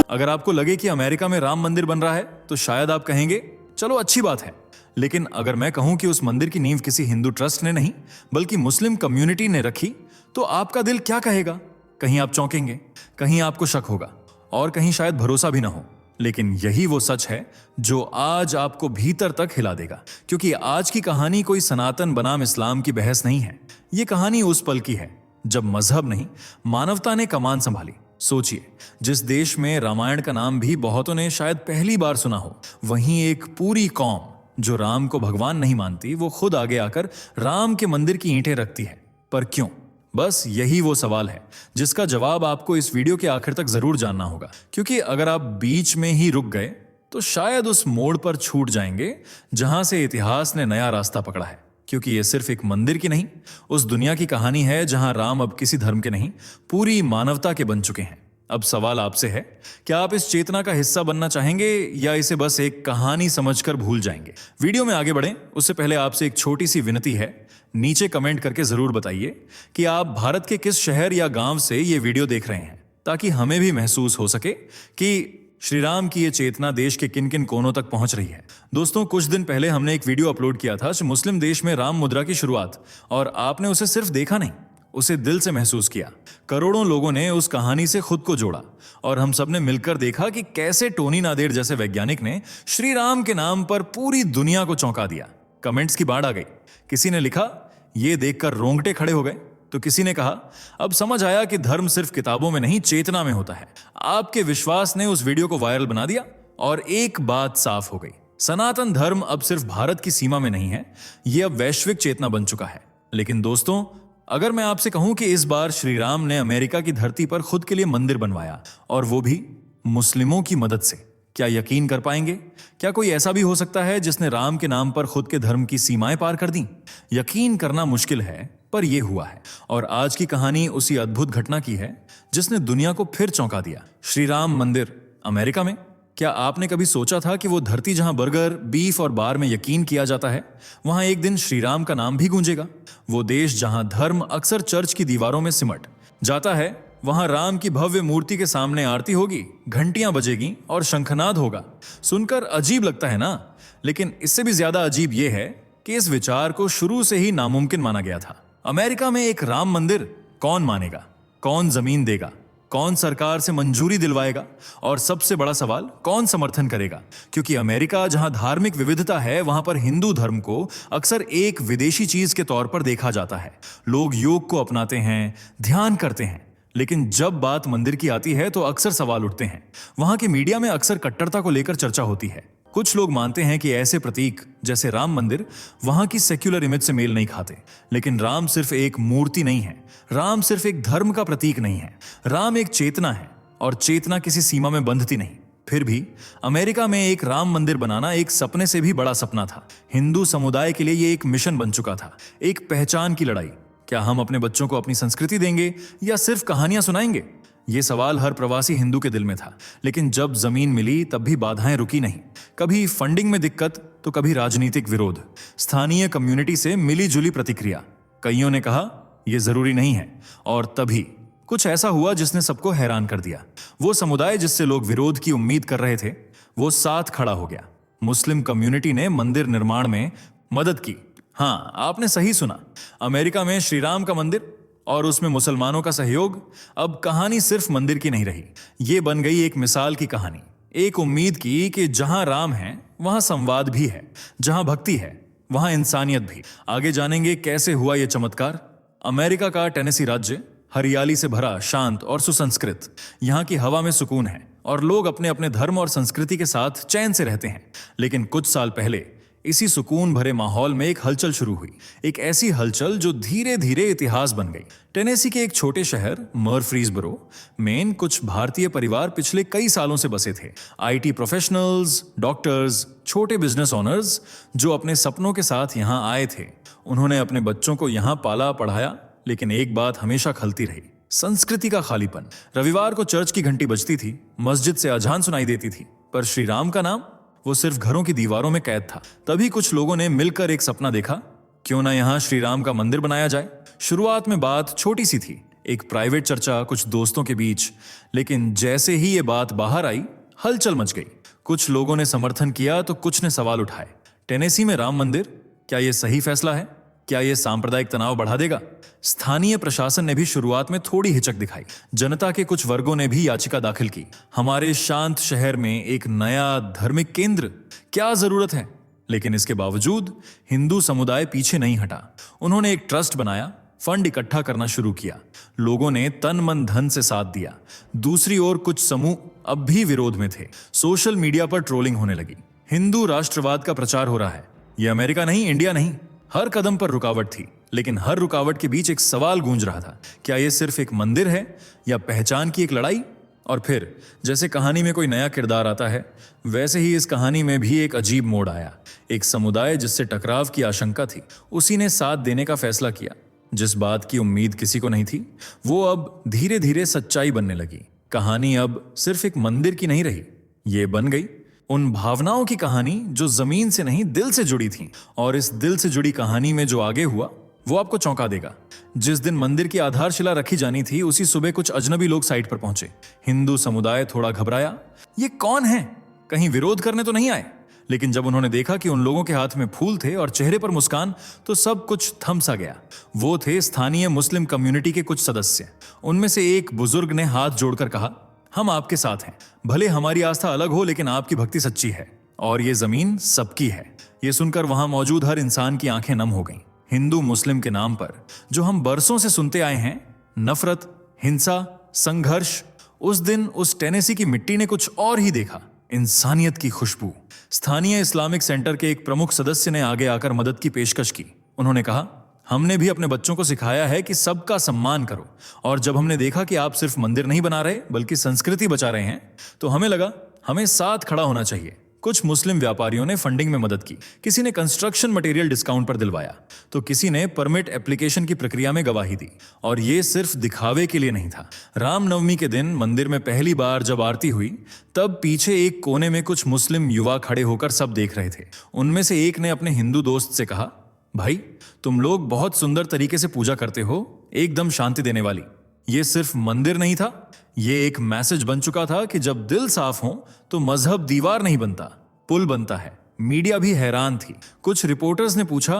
अगर आपको लगे कि अमेरिका में राम मंदिर बन रहा है तो शायद आप कहेंगे चलो अच्छी बात है। लेकिन अगर मैं कहूं कि उस मंदिर की नींव किसी हिंदू ट्रस्ट ने नहीं बल्कि मुस्लिम कम्युनिटी ने रखी तो आपका दिल क्या कहेगा? कहीं आप चौंकेंगे, कहीं आपको शक होगा और कहीं शायद भरोसा भी ना हो। लेकिन यही वो सच है जो आज आपको भीतर तक हिला देगा, क्योंकि आज की कहानी कोई सनातन बनाम इस्लाम की बहस नहीं है। ये कहानी उस पल की है जब मजहब नहीं मानवता ने कमान संभाली। सोचिए, जिस देश में रामायण का नाम भी बहुतों ने शायद पहली बार सुना हो, वहीं एक पूरी कौम जो राम को भगवान नहीं मानती वो खुद आगे आकर राम के मंदिर की ईंटें रखती है। पर क्यों? बस यही वो सवाल है जिसका जवाब आपको इस वीडियो के आखिर तक जरूर जानना होगा, क्योंकि अगर आप बीच में ही रुक गए तो शायद उस मोड़ पर छूट जाएंगे जहां से इतिहास ने नया रास्ता पकड़ा है। क्योंकि ये सिर्फ एक मंदिर की नहीं, उस दुनिया की कहानी है जहां राम अब किसी धर्म के नहीं, पूरी मानवता के बन चुके हैं। अब सवाल आपसे है, क्या आप इस चेतना का हिस्सा बनना चाहेंगे या इसे बस एक कहानी समझकर भूल जाएंगे? वीडियो में आगे बढ़ें उससे पहले आपसे एक छोटी सी विनती है। नीचे कमेंट करके जरूर बताइए कि आप भारत के किस शहर या गांव से ये वीडियो देख रहे हैं, ताकि हमें भी महसूस हो सके कि श्री राम की ये चेतना देश के किन किन कोनों तक पहुंच रही है। दोस्तों, कुछ दिन पहले हमने एक वीडियो अपलोड किया था मुस्लिम देश में राम मुद्रा की शुरुआत, और आपने उसे सिर्फ देखा नहीं, उसे दिल से महसूस किया। करोड़ों लोगों ने उस कहानी से खुद को जोड़ा और हम सब ने मिलकर देखा कि कैसे टोनी नादेर जैसे वैज्ञानिक ने श्री राम के नाम पर पूरी दुनिया को चौंका दिया। कमेंट्स की बाढ़ आ गई। किसी ने लिखा, ये देखकर रोंगटे खड़े हो गए, तो किसी ने कहा, अब समझ आया कि धर्म सिर्फ किताबों में नहीं चेतना में होता है। आपके विश्वास ने उस वीडियो को वायरल बना दिया और एक बात साफ हो गई, सनातन धर्म अब सिर्फ भारत की सीमा में नहीं है, यह अब वैश्विक चेतना बन चुका है। लेकिन दोस्तों, अगर मैं आपसे कहूं कि इस बार श्री राम ने अमेरिका की धरती पर खुद के लिए मंदिर बनवाया, और वो भी मुस्लिमों की मदद से, क्या यकीन कर पाएंगे? क्या कोई ऐसा भी हो सकता है जिसने राम के नाम पर खुद के धर्म की सीमाएं पार कर दी? यकीन करना मुश्किल है, पर यह हुआ है। और आज की कहानी उसी अद्भुत घटना की है जिसने दुनिया को फिर चौंका दिया। श्री राम मंदिर अमेरिका में। क्या आपने कभी सोचा था कि वो धरती जहां बर्गर, बीफ और बार में यकीन किया जाता है, वहां एक दिन श्री राम का नाम भी गूंजेगा? वो देश जहां धर्म अक्सर चर्च की दीवारों में सिमट जाता है, वहां राम की भव्य मूर्ति के सामने आरती होगी, घंटियां बजेगी और शंखनाद होगा। सुनकर अजीब लगता है ना? लेकिन इससे भी ज्यादा अजीब यह है कि इस विचार को शुरू से ही नामुमकिन माना गया था। अमेरिका में एक राम मंदिर कौन मानेगा? कौन जमीन देगा? कौन सरकार से मंजूरी दिलवाएगा? और सबसे बड़ा सवाल, कौन समर्थन करेगा? क्योंकि अमेरिका जहां धार्मिक विविधता है, वहां पर हिंदू धर्म को अक्सर एक विदेशी चीज के तौर पर देखा जाता है। लोग योग को अपनाते हैं, ध्यान करते हैं, लेकिन जब बात मंदिर की आती है तो अक्सर सवाल उठते हैं। वहां के मीडिया में अक्सर कट्टरता को लेकर चर्चा होती है। कुछ लोग मानते हैं कि ऐसे प्रतीक जैसे राम मंदिर वहां की सेक्युलर इमेज से मेल नहीं खाते। लेकिन राम सिर्फ एक मूर्ति नहीं है, राम सिर्फ एक धर्म का प्रतीक नहीं है, राम एक चेतना है, और चेतना किसी सीमा में बंधती नहीं। फिर भी अमेरिका में एक राम मंदिर बनाना एक सपने से भी बड़ा सपना था। हिंदू समुदाय के लिए यह एक मिशन बन चुका था, एक पहचान की लड़ाई। क्या हम अपने बच्चों को अपनी संस्कृति देंगे या सिर्फ कहानियां सुनाएंगे? ये सवाल हर प्रवासी हिंदू के दिल में था। लेकिन जब जमीन मिली तब भी बाधाएं रुकी नहीं। कभी फंडिंग में दिक्कत तो कभी राजनीतिक विरोध, स्थानीय कम्युनिटी से मिली जुली प्रतिक्रिया। कईयों ने कहा यह जरूरी नहीं है, और तभी कुछ ऐसा हुआ जिसने सबको हैरान कर दिया। वो समुदाय जिससे लोग विरोध की उम्मीद कर रहे थे, वो साथ खड़ा हो गया। मुस्लिम कम्युनिटी ने मंदिर निर्माण में मदद की। हाँ, आपने सही सुना, अमेरिका में श्री राम का मंदिर और उसमें मुसलमानों का सहयोग। अब कहानी सिर्फ मंदिर की नहीं रही, ये बन गई एक मिसाल की कहानी, एक उम्मीद की कि जहां राम है वहां संवाद भी है, जहां भक्ति है वहां इंसानियत भी। आगे जानेंगे कैसे हुआ यह चमत्कार। अमेरिका का टेनेसी राज्य हरियाली से भरा, शांत और सुसंस्कृत। यहाँ की हवा में सुकून है और लोग अपने अपने धर्म और संस्कृति के साथ चैन से रहते हैं। लेकिन कुछ साल पहले इसी सुकून भरे माहौल में एक हलचल शुरू हुई, एक ऐसी हलचल जो धीरे धीरे इतिहास बन गई। टेनेसी के एक छोटे शहर मर्फ्रीसबरो में कुछ भारतीय परिवार पिछले कई सालों से बसे थे। आईटी प्रोफेशनल्स, डॉक्टर्स, छोटे बिजनेस ओनर्स जो अपने सपनों के साथ यहाँ आए थे। उन्होंने अपने बच्चों को यहाँ पाला पढ़ाया, लेकिन एक बात हमेशा खलती रही, संस्कृति का खालीपन। रविवार को चर्च की घंटी बजती थी, मस्जिद से अजान सुनाई देती थी, पर श्री राम का नाम वो सिर्फ घरों की दीवारों में कैद था। तभी कुछ लोगों ने मिलकर एक सपना देखा, क्यों ना यहाँ श्री राम का मंदिर बनाया जाए। शुरुआत में बात छोटी सी थी, एक प्राइवेट चर्चा कुछ दोस्तों के बीच, लेकिन जैसे ही ये बात बाहर आई हलचल मच गई। कुछ लोगों ने समर्थन किया तो कुछ ने सवाल उठाए। टेनेसी में राम मंदिर, क्या यह सही फैसला है? क्या यह सांप्रदायिक तनाव बढ़ा देगा? स्थानीय प्रशासन ने भी शुरुआत में थोड़ी हिचक दिखाई। जनता के कुछ वर्गों ने भी याचिका दाखिल की। हमारे शांत शहर में एक नया धार्मिक केंद्र, क्या जरूरत है? लेकिन इसके बावजूद हिंदू समुदाय पीछे नहीं हटा। उन्होंने एक ट्रस्ट बनाया, फंड इकट्ठा करना शुरू किया। लोगों ने तन मन धन से साथ दिया। दूसरी ओर कुछ समूह अब भी विरोध में थे। सोशल मीडिया पर ट्रोलिंग होने लगी। हिंदू राष्ट्रवाद का प्रचार हो रहा है। यह अमेरिका नहीं, इंडिया नहीं। हर कदम पर रुकावट थी, लेकिन हर रुकावट के बीच एक सवाल गूंज रहा था, क्या यह सिर्फ एक मंदिर है या पहचान की एक लड़ाई? और फिर जैसे कहानी में कोई नया किरदार आता है, वैसे ही इस कहानी में भी एक अजीब मोड़ आया। एक समुदाय जिससे टकराव की आशंका थी, उसी ने साथ देने का फैसला किया। जिस बात की उम्मीद किसी को नहीं थी, वो अब धीरे धीरे सच्चाई बनने लगी। कहानी अब सिर्फ एक मंदिर की नहीं रही, ये बन गई उन भावनाओं की कहानी जो जमीन से नहीं दिल से जुड़ी थी। और इस दिल से जुड़ी कहानी में जो आगे हुआ वो आपको चौंका देगा। जिस दिन मंदिर की आधारशिला रखी जानी थी, उसी सुबह कुछ अजनबी लोग साइट पर पहुंचे। हिंदू समुदाय थोड़ा घबराया, ये कौन है? कहीं विरोध करने तो नहीं आए? लेकिन जब उन्होंने देखा कि उन लोगों के हाथ में फूल थे और चेहरे पर मुस्कान, तो सब कुछ थम सा गया। वो थे स्थानीय मुस्लिम कम्युनिटी के कुछ सदस्य। उनमें से एक बुजुर्ग ने हाथ जोड़कर कहा, हम आपके साथ हैं। भले हमारी आस्था अलग हो, लेकिन आपकी भक्ति सच्ची है और ये जमीन सबकी है। ये सुनकर वहां मौजूद हर इंसान की आंखें नम हो गईं। हिंदू मुस्लिम के नाम पर जो हम बरसों से सुनते आए हैं, नफरत, हिंसा, संघर्ष, उस दिन उस टेनेसी की मिट्टी ने कुछ और ही देखा, इंसानियत की खुशबू। स्थानीय इस्लामिक सेंटर के एक प्रमुख सदस्य ने आगे आकर मदद की पेशकश की। उन्होंने कहा, हमने भी अपने बच्चों को सिखाया है कि सबका सम्मान करो, और जब हमने देखा कि आप सिर्फ मंदिर नहीं बना रहे बल्कि संस्कृति बचा रहे हैं, तो हमें लगा हमें साथ खड़ा होना चाहिए। कुछ मुस्लिम व्यापारियों ने फंडिंग में मदद की। किसी ने कंस्ट्रक्शन मटेरियल डिस्काउंट पर दिलवाया, तो किसी ने परमिट एप्लीकेशन की प्रक्रिया में गवाही दी। और ये सिर्फ दिखावे के लिए नहीं था। रामनवमी के दिन मंदिर में पहली बार जब आरती हुई, तब पीछे एक कोने में कुछ मुस्लिम युवा खड़े होकर सब देख रहे थे। उनमें से एक ने अपने हिंदू दोस्त से कहा, भाई तुम लोग बहुत सुंदर तरीके से पूजा करते हो, एकदम शांति देने वाली। ये सिर्फ मंदिर नहीं था, ये एक मैसेज बन चुका था कि जब दिल साफ हो तो मजहब दीवार नहीं बनता, पुल बनता है। मीडिया भी हैरान थी। कुछ रिपोर्टर्स ने पूछा,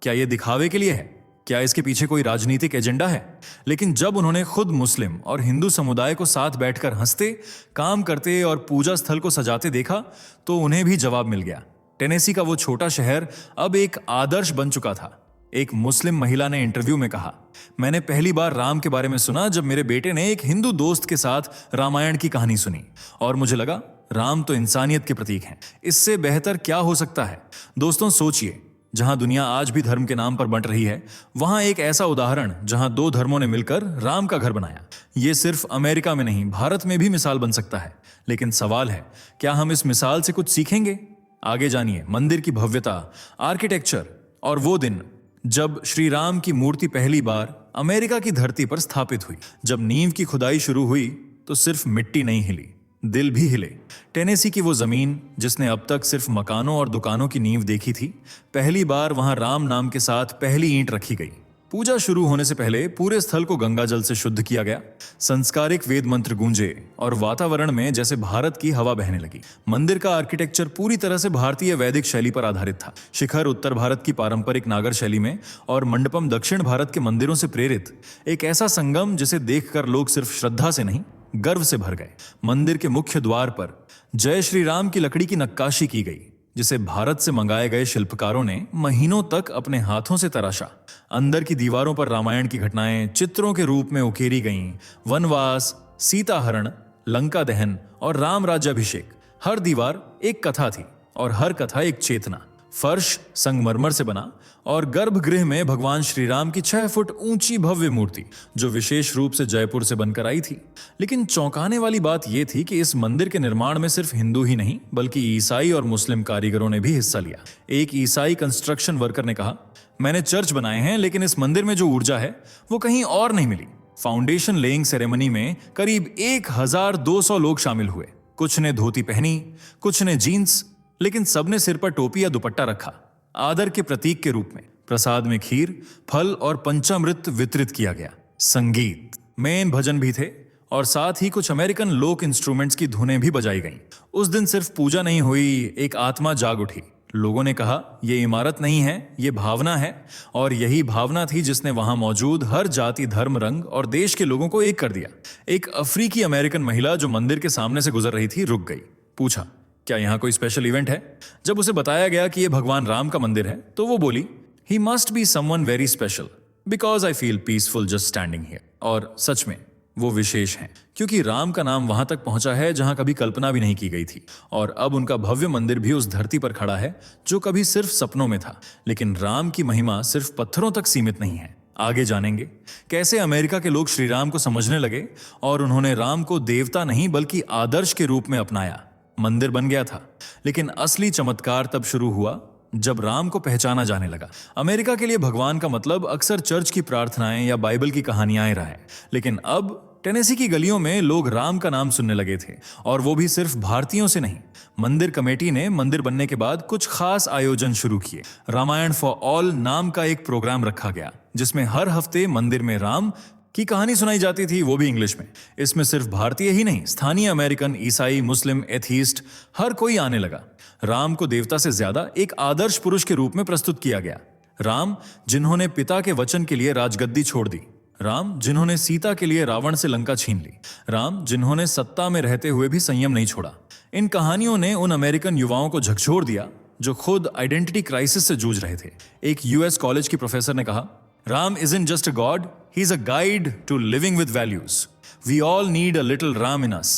क्या यह दिखावे के लिए है? क्या इसके पीछे कोई राजनीतिक एजेंडा है? लेकिन जब उन्होंने खुद मुस्लिम और हिंदू समुदाय को साथ बैठकर हंसते, काम करते और पूजा स्थल को सजाते देखा, तो उन्हें भी जवाब मिल गया। टेनेसी का वो छोटा शहर अब एक आदर्श बन चुका था। एक मुस्लिम महिला ने इंटरव्यू में कहा, मैंने पहली बार राम के बारे में सुना जब मेरे बेटे ने एक हिंदू दोस्त के साथ रामायण की कहानी सुनी, और मुझे लगा राम तो इंसानियत के प्रतीक हैं। इससे बेहतर क्या हो सकता है? दोस्तों सोचिए, जहां दुनिया आज भी धर्म के नाम पर बंट रही है, वहां एक ऐसा उदाहरण जहां दो धर्मों ने मिलकर राम का घर बनाया। यह सिर्फ अमेरिका में नहीं, भारत में भी मिसाल बन सकता है। लेकिन सवाल है, क्या हम इस मिसाल से कुछ सीखेंगे? आगे जानिए, मंदिर की भव्यता, आर्किटेक्चर, और वो दिन जब श्री राम की मूर्ति पहली बार अमेरिका की धरती पर स्थापित हुई। जब नींव की खुदाई शुरू हुई तो सिर्फ मिट्टी नहीं हिली, दिल भी हिले। टेनेसी की वो जमीन जिसने अब तक सिर्फ मकानों और दुकानों की नींव देखी थी, पहली बार वहां राम नाम के साथ पहली ईंट रखी गई। पूजा शुरू होने से पहले पूरे स्थल को गंगा जल से शुद्ध किया गया। संस्कारिक वेद मंत्र गूंजे और वातावरण में जैसे भारत की हवा बहने लगी। मंदिर का आर्किटेक्चर पूरी तरह से भारतीय वैदिक शैली पर आधारित था। शिखर उत्तर भारत की पारंपरिक नागर शैली में और मंडपम दक्षिण भारत के मंदिरों से प्रेरित, एक ऐसा संगम जिसे देखकर लोग सिर्फ श्रद्धा से नहीं, गर्व से भर गए। मंदिर के मुख्य द्वार पर जय श्री राम की लकड़ी की नक्काशी की गई, जिसे भारत से मंगाए गए शिल्पकारों ने महीनों तक अपने हाथों से तराशा। अंदर की दीवारों पर रामायण की घटनाएं चित्रों के रूप में उकेरी गईं। वनवास, सीताहरण, लंका दहन और राम राज्याभिषेक। हर दीवार एक कथा थी और हर कथा एक चेतना। फर्श संगमरमर से बना और गर्भगृह में भगवान श्री राम की 6 फुट ऊंची भव्य मूर्ति, जो विशेष रूप से जयपुर से बनकर आई थी। लेकिन चौंकाने वाली बात यह थी कि इस मंदिर के निर्माण में सिर्फ हिंदू ही नहीं, बल्कि ईसाई और मुस्लिम कारीगरों ने भी हिस्सा लिया। एक ईसाई कंस्ट्रक्शन वर्कर ने कहा, मैंने चर्च बनाए हैं, लेकिन इस मंदिर में जो ऊर्जा है वो कहीं और नहीं मिली। फाउंडेशन लेइंग सेरेमनी में करीब 1200 लोग शामिल हुए। कुछ ने धोती पहनी, कुछ ने जीन्स, लेकिन सबने सिर पर टोपी या दुपट्टा रखा, आदर के प्रतीक के रूप में। प्रसाद में खीर, फल और पंचामृत वितरित किया गया। संगीत, मेन भजन भी थे और साथ ही कुछ अमेरिकन लोक इंस्ट्रूमेंट्स की धुनें भी बजाई गईं। उस दिन सिर्फ पूजा नहीं हुई, एक आत्मा जाग उठी। लोगों ने कहा, ये इमारत नहीं है, ये भावना है। और यही भावना थी जिसने वहां मौजूद हर जाति, धर्म, रंग और देश के लोगों को एक कर दिया। एक अफ्रीकी अमेरिकन महिला जो मंदिर के सामने से गुजर रही थी रुक गई। पूछा, क्या यहाँ कोई स्पेशल इवेंट है? जब उसे बताया गया कि यह भगवान राम का मंदिर है तो वो बोली, he must be someone very special because I feel peaceful just standing here. और सच में वो विशेष हैं क्योंकि राम का नाम वहां तक पहुंचा है जहां कभी कल्पना भी नहीं की गई थी। और अब उनका भव्य मंदिर भी उस धरती पर खड़ा है जो कभी सिर्फ सपनों में था। लेकिन राम की महिमा सिर्फ पत्थरों तक सीमित नहीं है। आगे जानेंगे कैसे अमेरिका के लोग श्री राम को समझने लगे और उन्होंने राम को देवता नहीं बल्कि आदर्श के रूप में अपनाया। मंदिर बन गया था, लेकिन असली चमत्कार तब शुरू हुआ जब राम को पहचाना जाने लगा। अमेरिका के लिए भगवान का मतलब अक्सर चर्च की प्रार्थनाएं या बाइबल की कहानियां रहा है, लेकिन अब टेनेसी की गलियों में लोग राम का नाम सुनने लगे थे, और वो भी सिर्फ भारतीयों से नहीं। मंदिर कमेटी ने मंदिर बनने के बाद कुछ खास आयोजन शुरू किए। रामायण फॉर ऑल नाम का एक प्रोग्राम रखा गया जिसमें हर हफ्ते मंदिर में राम की कहानी सुनाई जाती थी, वो भी इंग्लिश में। इसमें सिर्फ भारतीय ही नहीं, स्थानीय अमेरिकन, ईसाई, मुस्लिम, एथीस्ट, हर कोई आने लगा। राम को देवता से ज्यादा एक आदर्श पुरुष के रूप में प्रस्तुत किया गया। राम जिन्होंने पिता के वचन के लिए राजगद्दी छोड़ दी, राम जिन्होंने सीता के लिए रावण से लंका छीन ली, राम जिन्होंने सत्ता में रहते हुए भी संयम नहीं छोड़ा। इन कहानियों ने उन अमेरिकन युवाओं को झकझोर दिया जो खुद आइडेंटिटी क्राइसिस से जूझ रहे थे। एक यूएस कॉलेज की प्रोफेसर ने कहा, Ram isn't just a god, he's a guide to living with values. We all need a little Ram in us.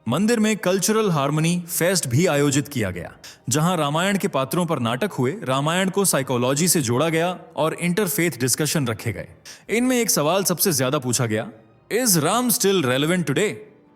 मंदिर में कल्चरल हार्मनी फेस्ट भी आयोजित किया गया, जहां रामायण के पात्रों पर नाटक हुए, रामायण को साइकोलॉजी से जोड़ा गया और इंटरफेथ डिस्कशन रखे गए। इनमें एक सवाल सबसे ज्यादा पूछा गया, is Ram still relevant today?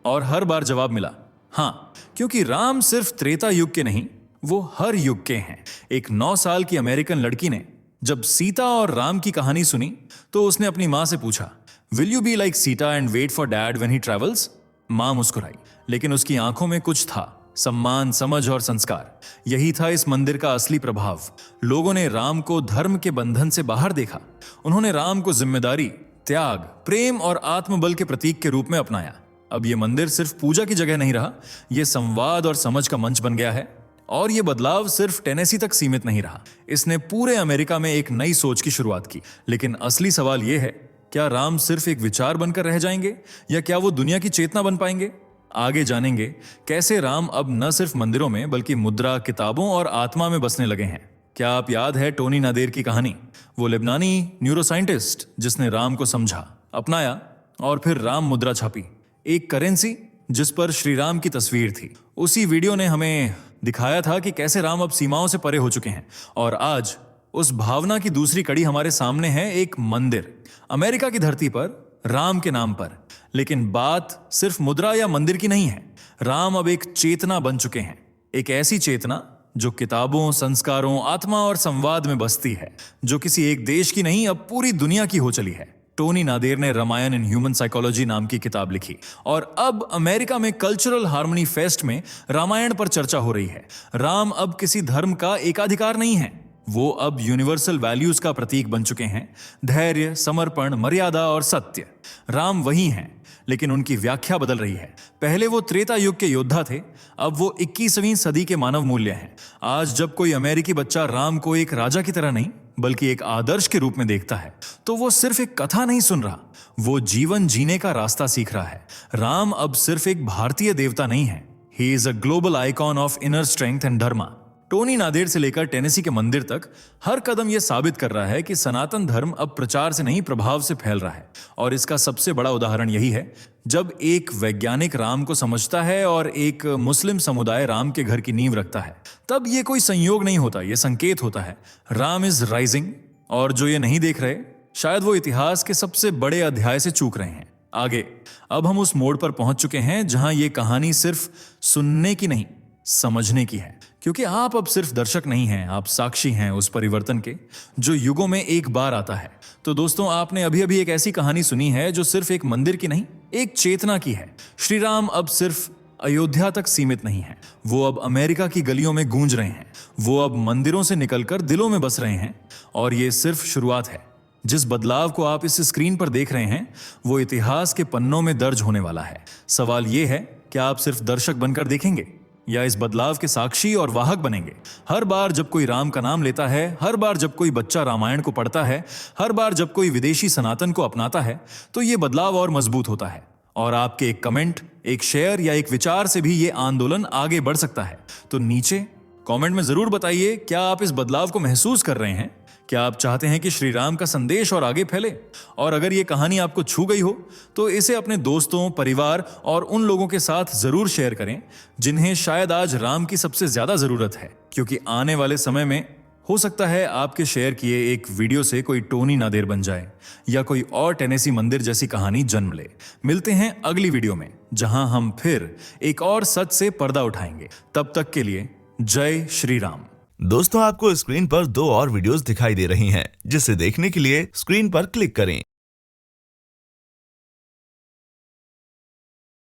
और हर बार जवाब मिला, हाँ, क्योंकि राम सिर्फ त्रेता युग के नहीं, वो हर युग के हैं। एक 9 साल की अमेरिकन लड़की ने जब सीता और राम की कहानी सुनी तो उसने अपनी मां से पूछा, will you be like Sita and wait for dad when he travels? मां मुस्कुराई, लेकिन उसकी आंखों में कुछ था, सम्मान, समझ और संस्कार। यही था इस मंदिर का असली प्रभाव। लोगों ने राम को धर्म के बंधन से बाहर देखा। उन्होंने राम को जिम्मेदारी, त्याग, प्रेम और आत्मबल के प्रतीक के रूप में अपनाया। अब यह मंदिर सिर्फ पूजा की जगह नहीं रहा, यह संवाद और समझ का मंच बन गया है। और यह बदलाव सिर्फ टेनेसी तक सीमित नहीं रहा, इसने पूरे अमेरिका में एक नई सोच की शुरुआत की। लेकिन असली सवाल यह है, क्या राम सिर्फ एक विचार बनकर रह जाएंगे या क्या वो दुनिया की चेतना बन पाएंगे? आगे जानेंगे कैसे राम अब न सिर्फ मंदिरों में बल्कि मुद्रा, किताबों और आत्मा में बसने लगे हैं। क्या आप याद है टोनी नादेर की कहानी, वो लेबनानी न्यूरोसाइंटिस्ट जिसने राम को समझा, अपनाया और फिर राम मुद्रा छापी, एक करेंसी जिस पर श्री राम की तस्वीर थी। उसी वीडियो ने हमें दिखाया था कि कैसे राम अब सीमाओं से परे हो चुके हैं। और आज उस भावना की दूसरी कड़ी हमारे सामने है, एक मंदिर अमेरिका की धरती पर राम के नाम पर। लेकिन बात सिर्फ मुद्रा या मंदिर की नहीं है। राम अब एक चेतना बन चुके हैं, एक ऐसी चेतना जो किताबों, संस्कारों, आत्मा और संवाद में बसती है, जो किसी एक देश की नहीं, अब पूरी दुनिया की हो चली है। टोनी नादेर ने रामायण इन ह्यूमन साइकोलॉजी नाम की किताब लिखी और अब अमेरिका में कल्चरल हार्मनी फेस्ट में रामायण पर चर्चा हो रही है। राम अब किसी धर्म का एकाधिकार नहीं है, वो अब यूनिवर्सल वैल्यूज का प्रतीक बन चुके हैं, धैर्य, समर्पण, मर्यादा और सत्य। राम वही हैं, लेकिन उनकी व्याख्या बदल रही है। पहले वो त्रेता युग के योद्धा थे, अब वो 21वीं सदी के मानव मूल्य हैं। आज जब कोई अमेरिकी बच्चा राम को एक राजा की तरह नहीं बल्कि एक आदर्श के रूप में देखता है, तो वो सिर्फ एक कथा नहीं सुन रहा, वो जीवन जीने का रास्ता सीख रहा है। राम अब सिर्फ एक भारतीय देवता नहीं है, he is a global icon of inner strength and dharma. Tony Nader से लेकर टेनेसी के मंदिर तक हर कदम यह साबित कर रहा है कि सनातन धर्म अब प्रचार से नहीं, प्रभाव से फैल रहा है। और इसका सबसे बड़ा उदाहरण यही है, जब एक वैज्ञानिक राम को समझता है और एक मुस्लिम समुदाय राम के घर की नींव रखता है, तब यह कोई संयोग नहीं होता, यह संकेत होता है। राम इज राइजिंग, और जो ये नहीं देख रहे, शायद वो इतिहास के सबसे बड़े अध्याय से चूक रहे हैं। आगे अब हम उस मोड़ पर पहुंच चुके हैं जहां ये कहानी सिर्फ सुनने की नहीं, समझने की है। क्योंकि आप अब सिर्फ दर्शक नहीं हैं, आप साक्षी हैं उस परिवर्तन के जो युगों में एक बार आता है। तो दोस्तों, आपने अभी अभी एक ऐसी कहानी सुनी है जो सिर्फ एक मंदिर की नहीं, एक चेतना की है। श्री राम अब सिर्फ अयोध्या तक सीमित नहीं हैं। वो अब अमेरिका की गलियों में गूंज रहे हैं। वो अब मंदिरों से निकलकर दिलों में बस रहे हैं। और ये सिर्फ शुरुआत है। जिस बदलाव को आप इस स्क्रीन पर देख रहे हैं वो इतिहास के पन्नों में दर्ज होने वाला है। सवाल ये है, क्या आप सिर्फ दर्शक बनकर देखेंगे या इस बदलाव के साक्षी और वाहक बनेंगे? हर बार जब कोई राम का नाम लेता है, हर बार जब कोई बच्चा रामायण को पढ़ता है, हर बार जब कोई विदेशी सनातन को अपनाता है, तो ये बदलाव और मजबूत होता है। और आपके एक कमेंट, एक शेयर या एक विचार से भी ये आंदोलन आगे बढ़ सकता है। तो नीचे कमेंट में जरूर बताइए, क्या आप इस बदलाव को महसूस कर रहे हैं? क्या आप चाहते हैं कि श्री राम का संदेश और आगे फैले? और अगर ये कहानी आपको छू गई हो तो इसे अपने दोस्तों, परिवार और उन लोगों के साथ जरूर शेयर करें जिन्हें शायद आज राम की सबसे ज्यादा जरूरत है। क्योंकि आने वाले समय में हो सकता है आपके शेयर किए एक वीडियो से कोई टोनी नादेर बन जाए या कोई और टेनेसी मंदिर जैसी कहानी जन्म ले। मिलते हैं अगली वीडियो में, जहां हम फिर एक और सच से पर्दा उठाएंगे। तब तक के लिए जय श्री राम। दोस्तों, आपको स्क्रीन पर 2 और वीडियोस दिखाई दे रही हैं, जिसे देखने के लिए स्क्रीन पर क्लिक करें।